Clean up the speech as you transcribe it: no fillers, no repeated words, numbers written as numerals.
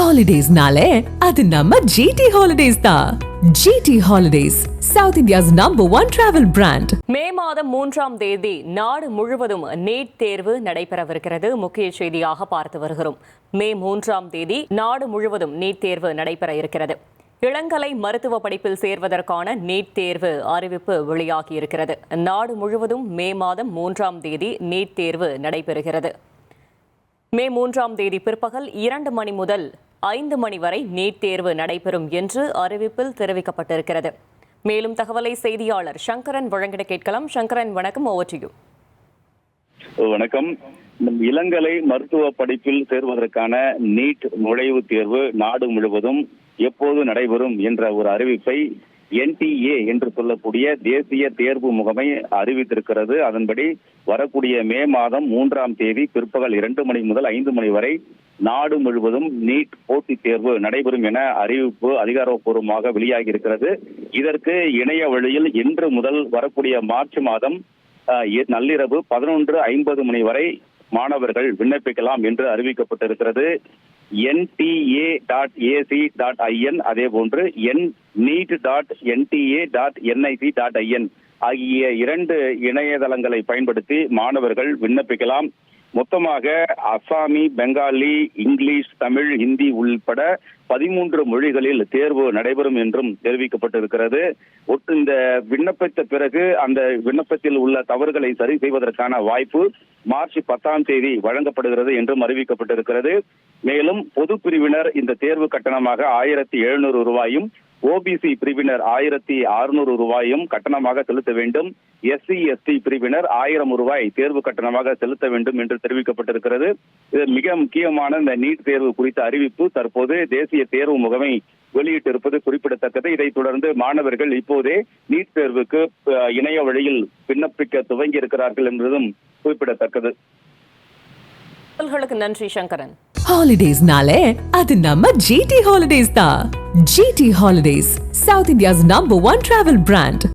ஹாலிடேஸ்னாலே அது நம்ம ஜிடி ஹாலிடேஸ் தான். GT Holidays, South India's #1 travel brand. மே மாதம் 3ஆம் தேதி நாடு முழுவதும் நீட் தேர்வு நடைபெறவிருக்கிறது. முக்கிய செய்தியாக பார்த்து வருகிறோம். மே 3ஆம் தேதி நாடு முழுவதும் நீட் தேர்வு நடைபெற இருக்கிறது. இளங்கலை மருத்துவ படிப்பில் சேர்வதற்கான நீட் தேர்வு அறிவிப்பு வெளியாகி இருக்கிறது. நாடு முழுவதும் மே மாதம் 3ஆம் தேதி நீட் தேர்வு நடைபெறுகிறது. மே 3ஆம் தேதி பிற்பகல் 2 மணி முதல் 5 மணி வரை நீட் தேர்வு நடைபெறும் என்று அறிவிப்பில் தெரிவிக்கப்பட்டிருக்கிறது. மேலும் தகவலை செய்தியாளர் சங்கரன் வழங்கிட கேட்கலாம். சங்கரன், வணக்கம். Over to you. வணக்கம். இளங்கலை மருத்துவ படிப்பில் சேர்வதற்கான நீட் நுழைவுத் தேர்வு நாடு முழுவதும் எப்போது நடைபெறும் என்ற ஒரு அறிவிப்பை NTA என்று சொல்லக்கூடிய தேசிய தேர்வு முகமை அறிவித்திருக்கிறது. அதன்படி வரக்கூடிய மே மாதம் 3ஆம் தேதி பிற்பகல் 2 மணி முதல் 5 மணி வரை நாடு முழுவதும் நீட் போட்டித் தேர்வு நடைபெறும் என அறிவிப்பு அதிகாரப்பூர்வமாக வெளியாகி இருக்கிறது. இதற்கு இணைய வழியில் இன்று முதல் வரக்கூடிய மார்ச் மாதம் நள்ளிரவு 11:50 மணி வரை மாணவர்கள் விண்ணப்பிக்கலாம் என்று அறிவிக்கப்பட்டிருக்கிறது. nta.ac.in அதே போன்று neet.nta.nic.in ஆகிய 2 இணையதளங்களை பயன்படுத்தி மாணவர்கள் விண்ணப்பிக்கலாம். மொத்தமாக அசாமி, பெங்காலி, இங்கிலீஷ், தமிழ், ஹிந்தி உள்பட 13 மொழிகளில் தேர்வு நடைபெறும் என்றும் தெரிவிக்கப்பட்டிருக்கிறது. இந்த விண்ணப்பித்த பிறகு அந்த விண்ணப்பத்தில் உள்ள தவறுகளை சரி செய்வதற்கான வாய்ப்பு மார்ச் 10ஆம் தேதி வழங்கப்படுகிறது என்றும் அறிவிக்கப்பட்டிருக்கிறது. மேலும் பொது பிரிவினர் இந்த தேர்வு கட்டணமாக 1700 ரூபாயும், OBC பிரிவினர் 1600 ரூபாயும் கட்டணமாக செலுத்த வேண்டும். SC/ST பிரிவினர் 1000 ரூபாய் தேர்வு கட்டணமாக செலுத்த வேண்டும் என்று தெரிவிக்கப்பட்டிருக்கிறது. இது மிக முக்கியமான இந்த நீட் தேர்வு குறித்த அறிவிப்பு தற்போது தேசிய தேர்வு முகமை வெளியிட்டிருப்பது குறிப்பிடத்தக்கது. இதைத் தொடர்ந்து மாணவர்கள் இப்போதே நீட் தேர்வுக்கு இணைய வழியில் விண்ணப்பிக்க துவங்கி இருக்கிறார்கள் என்பதும் குறிப்பிடத்தக்கது. நன்றி சங்கரன். ஹாலிடேஸ்னாலே அது நம்ம ஜிடி ஹாலிடேஸ் தான். GT Holidays, South India's #1 travel brand.